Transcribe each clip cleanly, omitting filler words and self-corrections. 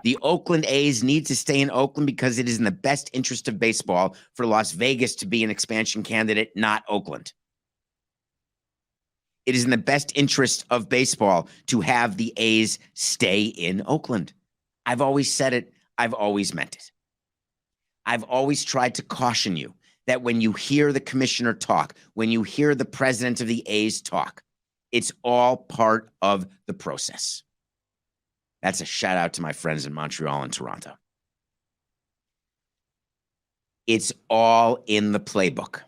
The Oakland A's need to stay in Oakland because it is in the best interest of baseball for Las Vegas to be an expansion candidate, not Oakland. It is in the best interest of baseball to have the A's stay in Oakland. I've always said it. I've always meant it. I've always tried to caution you that when you hear the commissioner talk, when you hear the president of the A's talk, it's all part of the process. That's a shout out to my friends in Montreal and Toronto. It's all in the playbook.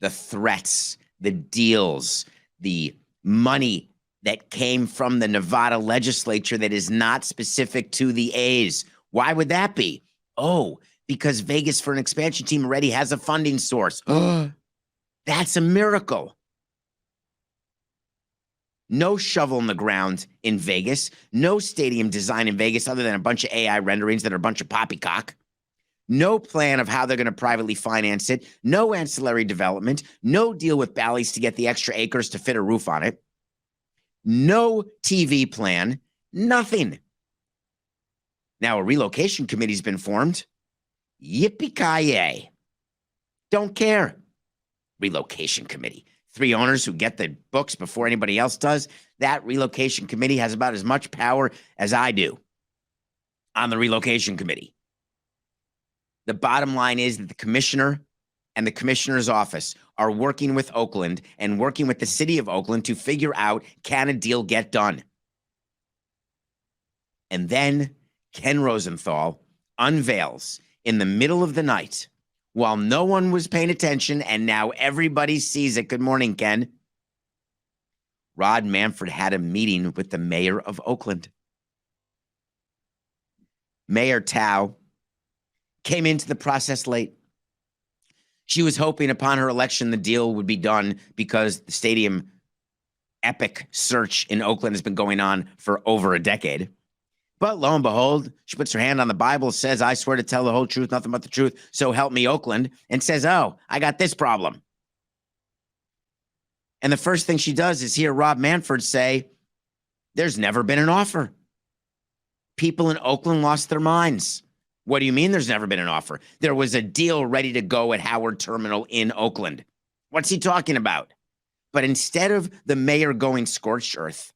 The threats, the deals, the money that came from the Nevada legislature that is not specific to the A's. Why would that be? Oh, because Vegas for an expansion team already has a funding source. That's a miracle. No shovel in the ground in Vegas. No stadium design in Vegas other than a bunch of AI renderings that are a bunch of poppycock. No plan of how they're going to privately finance it. No ancillary development. No deal with Bally's to get the extra acres to fit a roof on it. No TV plan. Nothing. Now a relocation committee's been formed. Yippee-ki-yay. Don't care. Relocation committee. 3 owners who get the books before anybody else does. That relocation committee has about as much power as I do on the relocation committee. The bottom line is that the commissioner and the commissioner's office are working with Oakland and working with the city of Oakland to figure out, can a deal get done? And then Ken Rosenthal unveils in the middle of the night, while no one was paying attention, and now everybody sees it. Good morning, Ken. Rob Manfred had a meeting with the mayor of Oakland. Mayor Tao came into the process late. She was hoping upon her election the deal would be done because the stadium epic search in Oakland has been going on for over a decade. But lo and behold, she puts her hand on the Bible, says, I swear to tell the whole truth, nothing but the truth, so help me, Oakland, and says, oh, I got this problem. And the first thing she does is hear Rob Manfred say, there's never been an offer. People in Oakland lost their minds. What do you mean there's never been an offer? There was a deal ready to go at Howard Terminal in Oakland. What's he talking about? But instead of the mayor going scorched earth,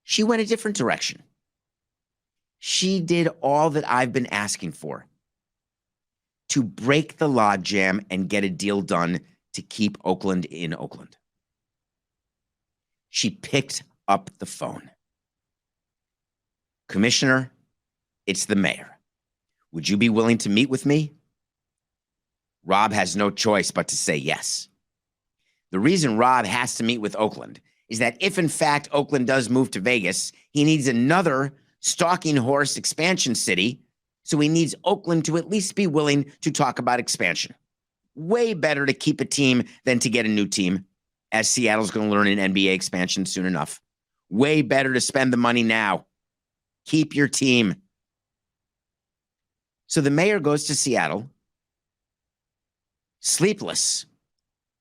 she went a different direction. She did all that I've been asking for, to break the logjam and get a deal done to keep Oakland in Oakland. She picked up the phone. Commissioner, it's the mayor. Would you be willing to meet with me? Rob has no choice but to say yes. The reason Rob has to meet with Oakland is that if, in fact, Oakland does move to Vegas, he needs another stalking horse expansion city, so he needs Oakland to at least be willing to talk about expansion. Way better to keep a team than to get a new team, as Seattle's going to learn an NBA expansion soon enough. Way better to spend the money now. Keep your team. So the mayor goes to Seattle, sleepless,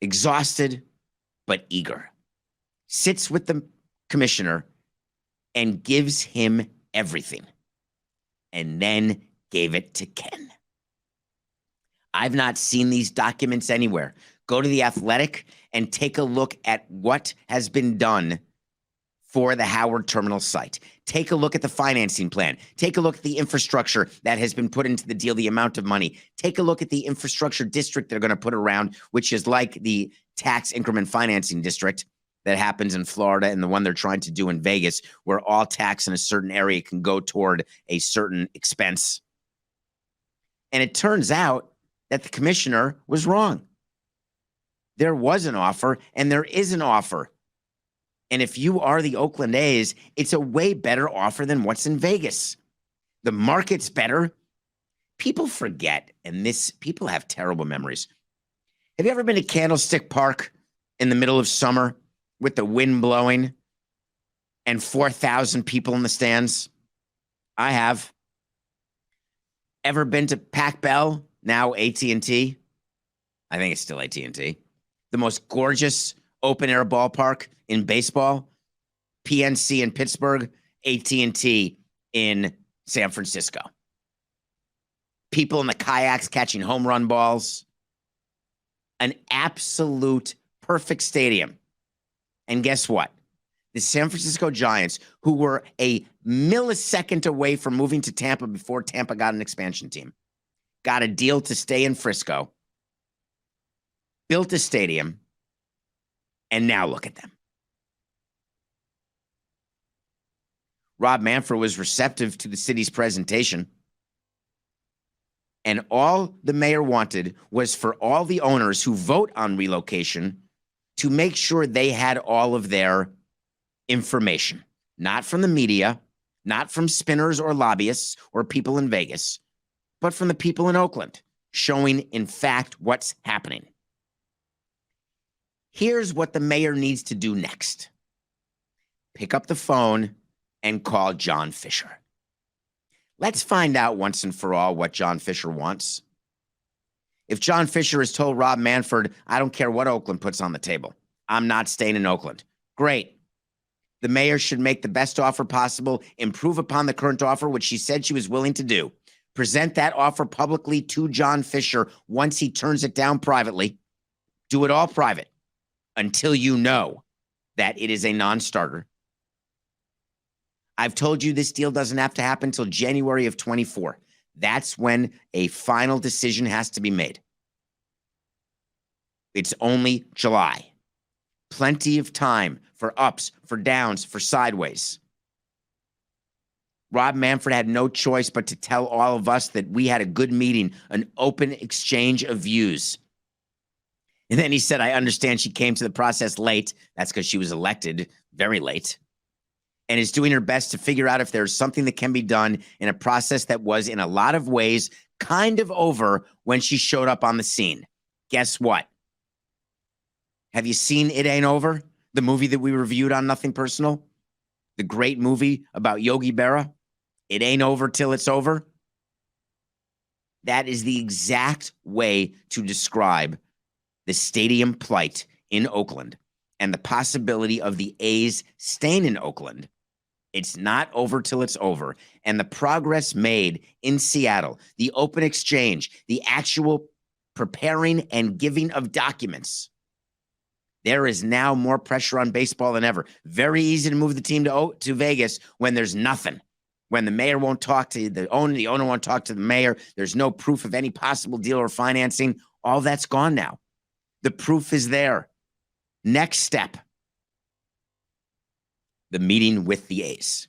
exhausted, but eager. Sits with the commissioner and gives him everything, and then gave it to Ken. I've not seen these documents anywhere. Go to the Athletic and take a look at what has been done for the Howard Terminal site. Take a look at the financing plan. Take a look at the infrastructure that has been put into the deal, the amount of money. Take a look at the infrastructure district they're going to put around, which is like the tax increment financing district that happens in Florida and the one they're trying to do in Vegas, where all tax in a certain area can go toward a certain expense. And it turns out that the commissioner was wrong. There was an offer and there is an offer. And if you are the Oakland A's, it's a way better offer than what's in Vegas. The market's better. People forget, and people have terrible memories. Have you ever been to Candlestick Park in the middle of summer with the wind blowing and 4,000 people in the stands? I have. Ever been to Pac Bell, now AT&T? I think it's still AT&T. The most gorgeous open-air ballpark in baseball. PNC in Pittsburgh, AT&T in San Francisco. People in the kayaks catching home run balls. An absolute perfect stadium. And guess what? The San Francisco Giants, who were a millisecond away from moving to Tampa before Tampa got an expansion team, got a deal to stay in Frisco, built a stadium, and now look at them. Rob Manfred was receptive to the city's presentation, and all the mayor wanted was for all the owners who vote on relocation to make sure they had all of their information, not from the media, not from spinners or lobbyists or people in Vegas, but from the people in Oakland, showing, in fact, what's happening. Here's what the mayor needs to do next. Pick up the phone and call John Fisher. Let's find out once and for all what John Fisher wants. If John Fisher has told Rob Manfred, I don't care what Oakland puts on the table, I'm not staying in Oakland. Great. The mayor should make the best offer possible, improve upon the current offer, which she said she was willing to do. Present that offer publicly to John Fisher once he turns it down privately. Do it all private until you know that it is a non-starter. I've told you this deal doesn't have to happen until January of 24. That's when a final decision has to be made. It's only July. Plenty of time for ups, for downs, for sideways. Rob Manfred had no choice but to tell all of us that we had a good meeting, an open exchange of views. And then he said, I understand she came to the process late. That's because she was elected very late. And is doing her best to figure out if there's something that can be done in a process that was, in a lot of ways, kind of over when she showed up on the scene. Guess what? Have you seen It Ain't Over? The movie that we reviewed on Nothing Personal? The great movie about Yogi Berra? It ain't over till it's over? That is the exact way to describe the stadium plight in Oakland and the possibility of the A's staying in Oakland. It's not over till it's over. And the progress made in Seattle, the open exchange, the actual preparing and giving of documents. There is now more pressure on baseball than ever. Very easy to move the team to Vegas when there's nothing. When the mayor won't talk to the owner won't talk to the mayor. There's no proof of any possible deal or financing. All that's gone now. The proof is there. Next step. The meeting with the A's.